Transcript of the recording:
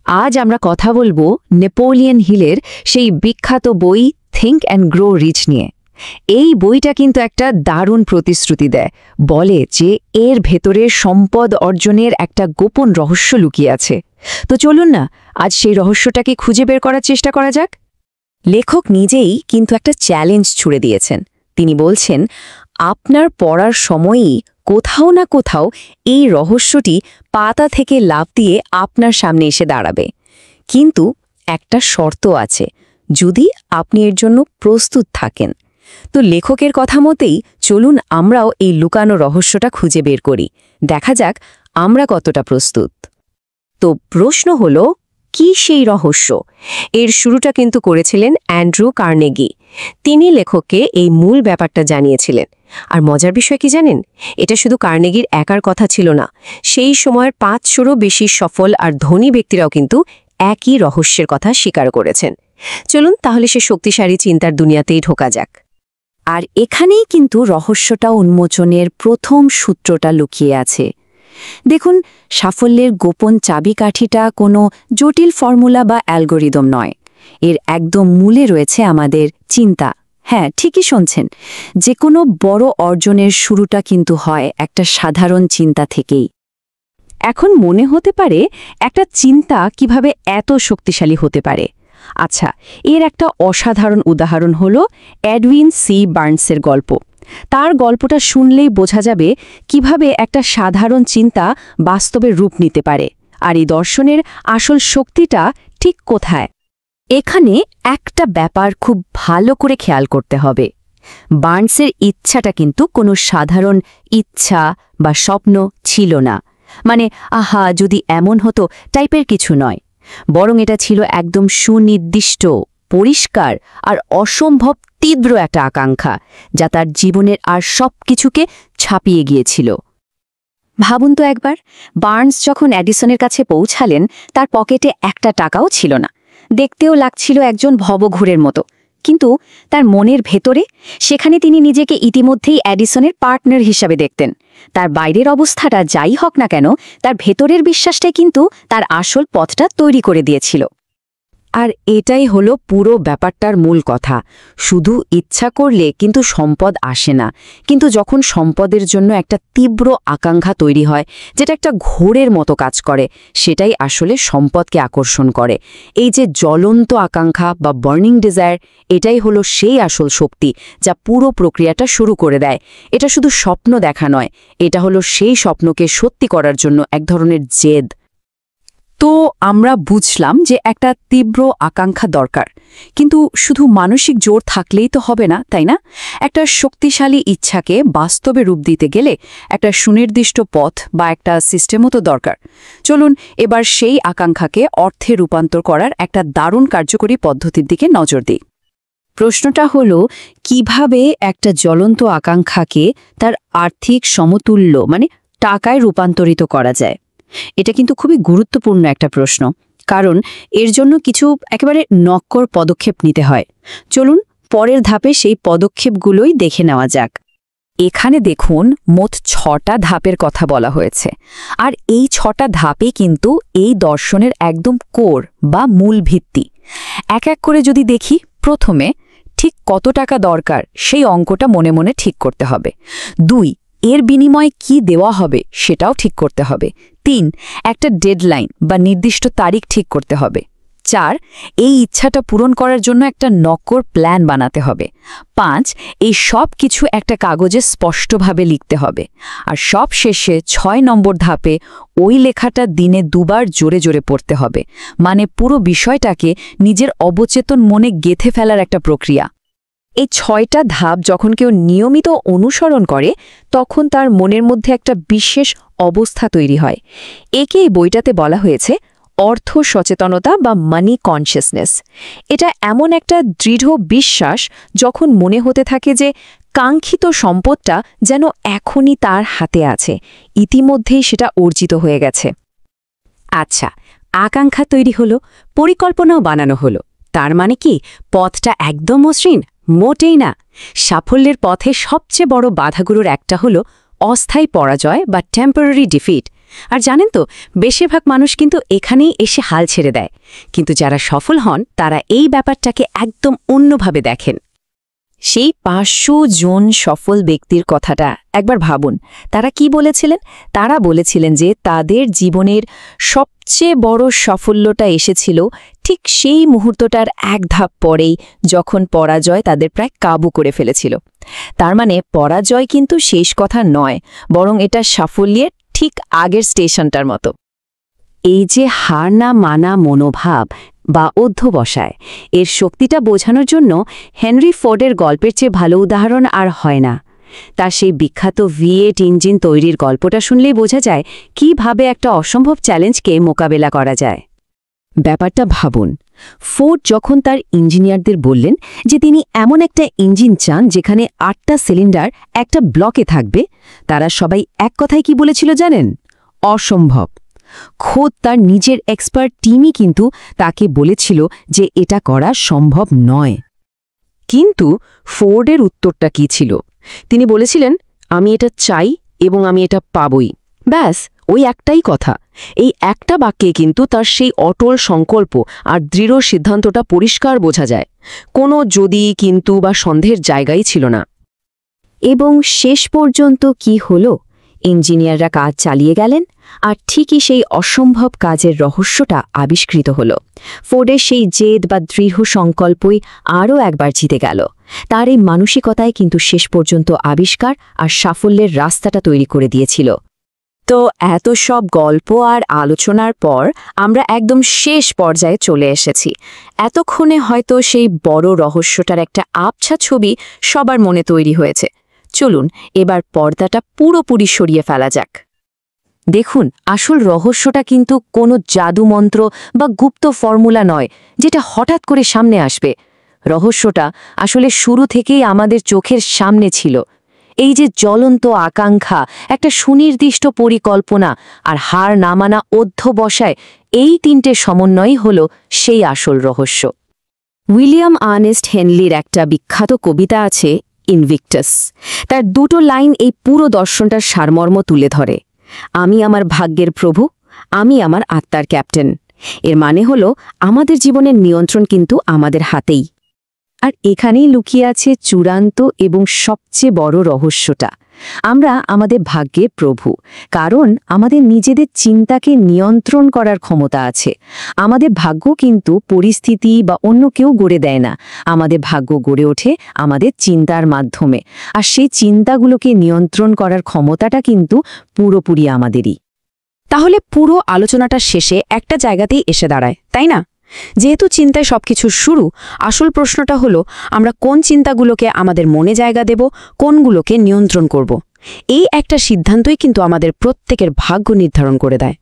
আজ আমরা কথা বলবো নেপোলিয়ন হিলের সেই বিখ্যাত বই থিঙ্ক অ্যান্ড গ্রো রিচ নিয়ে। এই বইটা কিন্তু একটা দারুণ প্রতিশ্রুতি দেয়, বলে যে এর ভেতরে সম্পদ অর্জনের একটা গোপন রহস্য লুকিয়ে আছে। তো চলুন না আজ সেই রহস্যটাকে খুঁজে বের করার চেষ্টা করা যাক। লেখক নিজেই কিন্তু একটা চ্যালেঞ্জ ছুড়ে দিয়েছেন। তিনি বলছেন, আপনার পড়ার সময়ই কোথাও না কোথাও এই রহস্যটি পাতা থেকে লাফ দিয়ে আপনার সামনে এসে দাঁড়াবে। কিন্তু একটা শর্ত আছে, যদি আপনি এর জন্য প্রস্তুত থাকেন। তো লেখকের কথা মতেই চলুন আমরাও এই লুকানো রহস্যটা খুঁজে বের করি, দেখা যাক আমরা কতটা প্রস্তুত। তো প্রশ্ন হলো, কি সেই রহস্য? এর শুরুটা কিন্তু করেছিলেন অ্যান্ড্রু কার্নেগি। তিনি লেখককে এই মূল ব্যাপারটা জানিয়েছিলেন। আর মজার বিষয় কি জানেন, এটা শুধু কার্নেগির একার কথা ছিল না, সেই সময়ের 500-রও বেশি সফল আর ধনী ব্যক্তিরাও কিন্তু একই রহস্যের কথা স্বীকার করেছেন। চলুন তাহলে সে শক্তিশালী চিন্তার দুনিয়াতেই ঢোকা যাক। আর এখানেই কিন্তু রহস্যটা উন্মোচনের প্রথম সূত্রটা লুকিয়ে আছে। দেখুন, সাফল্যের গোপন চাবিকাঠিটা কোনো জটিল ফর্মুলা বা অ্যালগোরিদম নয়। এর একদম মূলে রয়েছে আমাদের চিন্তা। হ্যাঁ, ঠিকই শুনছেন, যে কোনো বড় অর্জনের শুরুটা কিন্তু হয় একটা সাধারণ চিন্তা থেকেই। এখন মনে হতে পারে, একটা চিন্তা কিভাবে এত শক্তিশালী হতে পারে? আচ্ছা, এর একটা অসাধারণ উদাহরণ হলো এডউইন সি বার্নসের গল্প। তার গল্পটা শুনলেই বোঝা যাবে কিভাবে একটা সাধারণ চিন্তা বাস্তবে রূপ নিতে পারে। আর এই দর্শনের আসল শক্তিটা ঠিক কোথায়? এখানে একটা ব্যাপার খুব ভালো করে খেয়াল করতে হবে। বার্নসের ইচ্ছাটা কিন্তু কোনো সাধারণ ইচ্ছা বা স্বপ্ন ছিল না, মানে আহা যদি এমন হতো টাইপের কিছু নয়। বরং এটা ছিল একদম সুনির্দিষ্ট, পরিষ্কার আর অসম্ভব তীব্র একটা আকাঙ্ক্ষা, যা তার জীবনের আর সব কিছুকে ছাপিয়ে গিয়েছিল। ভাবুন তো একবার, বার্নস যখন এডিসনের কাছে পৌঁছালেন, তার পকেটে একটা টাকাও ছিল না। দেখতেও লাগছিল একজন ভবঘুরের মতো, কিন্তু তার মনের ভেতরে, সেখানে তিনি নিজেকে ইতিমধ্যেই এডিসনের পার্টনার হিসাবে দেখতেন। তার বাইরের অবস্থাটা যাই হোক না কেন, তার ভেতরের বিশ্বাসটাই কিন্তু তার আসল পথটা তৈরি করে দিয়েছিল। আর এটাই হলো পুরো ব্যাপারটার মূল কথা। শুধু ইচ্ছা করলে কিন্তু সম্পদ আসে না, কিন্তু যখন সম্পদের জন্য একটা তীব্র আকাঙ্ক্ষা তৈরি হয়, যেটা একটা ঘোরের মতো কাজ করে, সেটাই আসলে সম্পদকে আকর্ষণ করে। এই যে জ্বলন্ত আকাঙ্ক্ষা বা বার্নিং ডিজায়ার, এটাই হলো সেই আসল শক্তি যা পুরো প্রক্রিয়াটা শুরু করে দেয়। এটা শুধু স্বপ্ন দেখা নয়, এটা হলো সেই স্বপ্নকে সত্যি করার জন্য এক ধরনের জেদ। তো আমরা বুঝলাম যে একটা তীব্র আকাঙ্ক্ষা দরকার, কিন্তু শুধু মানসিক জোর থাকলেই তো হবে না, তাই না? একটা শক্তিশালী ইচ্ছাকে বাস্তবে রূপ দিতে গেলে একটা সুনির্দিষ্ট পথ বা একটা সিস্টেমও তো দরকার। চলুন এবার সেই আকাঙ্ক্ষাকে অর্থে রূপান্তর করার একটা দারুণ কার্যকরী পদ্ধতির দিকে নজর দিই। প্রশ্নটা হলো, কিভাবে একটা জ্বলন্ত আকাঙ্ক্ষাকে তার আর্থিক সমতুল্য মানে টাকায় রূপান্তরিত করা যায়? এটা কিন্তু খুবই গুরুত্বপূর্ণ একটা প্রশ্ন, কারণ এর জন্য কিছু একেবারে নক্কর পদক্ষেপ নিতে হয়। চলুন পরের ধাপে সেই পদক্ষেপগুলোই দেখে নেওয়া যাক। এখানে দেখুন, মোট 6টা ধাপের কথা বলা হয়েছে। আর এই 6টা ধাপে কিন্তু এই দর্শনের একদম কোর বা মূল ভিত্তি। এক এক করে যদি দেখি, প্রথমে ঠিক কত টাকা দরকার সেই অঙ্কটা মনে মনে ঠিক করতে হবে। 2, এর বিনিময়ে কি দেওয়া হবে সেটাও ঠিক করতে হবে। 3, একটা ডেডলাইন বা নির্দিষ্ট তারিখ ঠিক করতে হবে। 4, এই ইচ্ছাটা পূরণ করার জন্য একটা নক্কর প্ল্যান বানাতে হবে। 5, এই সব কিছু একটা কাগজে স্পষ্টভাবে লিখতে হবে। আর সব শেষে 6 নম্বর ধাপে ওই লেখাটা দিনে 2বার জোরে জোরে পড়তে হবে, মানে পুরো বিষয়টাকে নিজের অবচেতন মনে গেঁথে ফেলার একটা প্রক্রিয়া। এই 6টা ধাপ যখন কেউ নিয়মিত অনুসরণ করে, তখন তার মনের মধ্যে একটা বিশেষ অবস্থা তৈরি হয়। একেই বইটাতে বলা হয়েছে অর্থ সচেতনতা বা মানি কনসিয়াসনেস। এটা এমন একটা দৃঢ় বিশ্বাস যখন মনে হতে থাকে যে কাঙ্ক্ষিত সম্পদটা যেন এখনই তার হাতে আছে, ইতিমধ্যেই সেটা অর্জিত হয়ে গেছে। আচ্ছা, আকাঙ্ক্ষা তৈরি হলো, পরিকল্পনাও বানানো হলো, তার মানে কি পথটা একদম মসৃণ? মোটেই না। সাফল্যের পথে সবচেয়ে বড় বাধাগুলোর একটা হলো অস্থায়ী পরাজয় বা টেম্পোরারি ডিফিট। আর জানেন তো, বেশিরভাগ মানুষ কিন্তু এখানেই এসে হাল ছেড়ে দেয়, কিন্তু যারা সফল হন তারা এই ব্যাপারটাকে একদম অন্যভাবে দেখেন। সেই 500 জন সফল ব্যক্তির কথাটা একবার ভাবুন। তারা কি বলেছিলেন? তারা বলেছিলেন যে তাদের জীবনের সবচেয়ে বড় সাফল্যটা এসেছিল ঠিক সেই মুহূর্তটার এক ধাপ পরেই, যখন পরাজয় তাদের প্রায় কাবু করে ফেলেছিল। তার মানে পরাজয় কিন্তু শেষ কথা নয়, বরং এটা সাফল্যের ঠিক আগের স্টেশনটার মতো। এই যে হার না মানা মনোভাব বা অধ্যবসায়, এর শক্তিটা বোঝানোর জন্য হেনরি ফোর্ডের গল্পের চেয়ে ভালো উদাহরণ আর হয় না। তার সেই বিখ্যাত V8 ইঞ্জিন তৈরির গল্পটা শুনলেই বোঝা যায় কিভাবে একটা অসম্ভব চ্যালেঞ্জকে মোকাবেলা করা যায়। ব্যাপারটা ভাবুন, ফোর্ড যখন তার ইঞ্জিনিয়ারদের বললেন যে তিনি এমন একটা ইঞ্জিন চান যেখানে 8টা সিলিন্ডার একটা ব্লকে থাকবে, তারা সবাই এক কথায় কি বলেছিল জানেন? অসম্ভব। খোদ তার নিজের এক্সপার্ট টিমই কিন্তু তাকে বলেছিল যে এটা করা সম্ভব নয়। কিন্তু ফোর্ডের উত্তরটা কি ছিল? তিনি বলেছিলেন, আমি এটা চাই এবং আমি এটা পাবই। ব্যাস, ওই একটাই কথা। এই একটা বাক্যে কিন্তু তার সেই অটল সংকল্প আর দৃঢ় সিদ্ধান্তটা পরিষ্কার বোঝা যায়। কোনো যদি, কিন্তু বা সন্দেহের জায়গাই ছিল না। এবং শেষ পর্যন্ত কি হলো? ইঞ্জিনিয়াররা কাজ চালিয়ে গেলেন, আর ঠিকই সেই অসম্ভব কাজের রহস্যটা আবিষ্কৃত হল। ফোর্ডের সেই জেদ বা দৃঢ় সংকল্পই আরও একবার জিতে গেল। তার এই মানসিকতায় কিন্তু শেষ পর্যন্ত আবিষ্কার আর সাফল্যের রাস্তাটা তৈরি করে দিয়েছিল। তো এত সব গল্প আর আলোচনার পর আমরা একদম শেষ পর্যায়ে চলে এসেছি। এতক্ষণে হয়তো সেই বড় রহস্যটার একটা আবছা ছবি সবার মনে তৈরি হয়েছে। চলুন এবার পর্দাটা পুরোপুরি সরিয়ে ফেলা যাক। দেখুন, আসল রহস্যটা কিন্তু কোনো জাদুমন্ত্র বা গুপ্ত ফর্মুলা নয় যেটা হঠাৎ করে সামনে আসবে। রহস্যটা আসলে শুরু থেকেই আমাদের চোখের সামনে ছিল। এই যে জ্বলন্ত আকাঙ্ক্ষা, একটা সুনির্দিষ্ট পরিকল্পনা আর হার না মানা অধ্যবসায়, এই তিনটে সমন্বয়ই হল সেই আসল রহস্য। উইলিয়াম আর্নেস্ট হেনলির একটা বিখ্যাত কবিতা আছে, ইনভিক্টাস। তার দুটো লাইন এই পুরো দর্শনটার সারমর্ম তুলে ধরে। আমি আমার ভাগ্যের প্রভু, আমি আমার আত্মার ক্যাপ্টেন। এর মানে হল আমাদের জীবনের নিয়ন্ত্রণ কিন্তু আমাদের হাতেই। আর এখানেই লুকিয়ে আছে চূড়ান্ত এবং সবচেয়ে বড় রহস্যটা। আমরা আমাদের ভাগ্যের প্রভু, কারণ আমাদের নিজেদের চিন্তাকে নিয়ন্ত্রণ করার ক্ষমতা আছে। আমাদের ভাগ্য কিন্তু পরিস্থিতি বা অন্য কেউ গড়ে দেয় না। আমাদের ভাগ্য গড়ে ওঠে আমাদের চিন্তার মাধ্যমে, আর সেই চিন্তাগুলোকে নিয়ন্ত্রণ করার ক্ষমতাটা কিন্তু পুরোপুরি আমাদেরই। তাহলে পুরো আলোচনাটা শেষে একটা জায়গাতেই এসে দাঁড়ায়, তাই না? যেহেতু চিন্তায় সবকিছুর শুরু, আসল প্রশ্নটা হলো আমরা কোন চিন্তাগুলোকে আমাদের মনে জায়গা দেব, কোনগুলোকে নিয়ন্ত্রণ করব। এই একটা সিদ্ধান্তই কিন্তু আমাদের প্রত্যেকের ভাগ্য নির্ধারণ করে দেয়।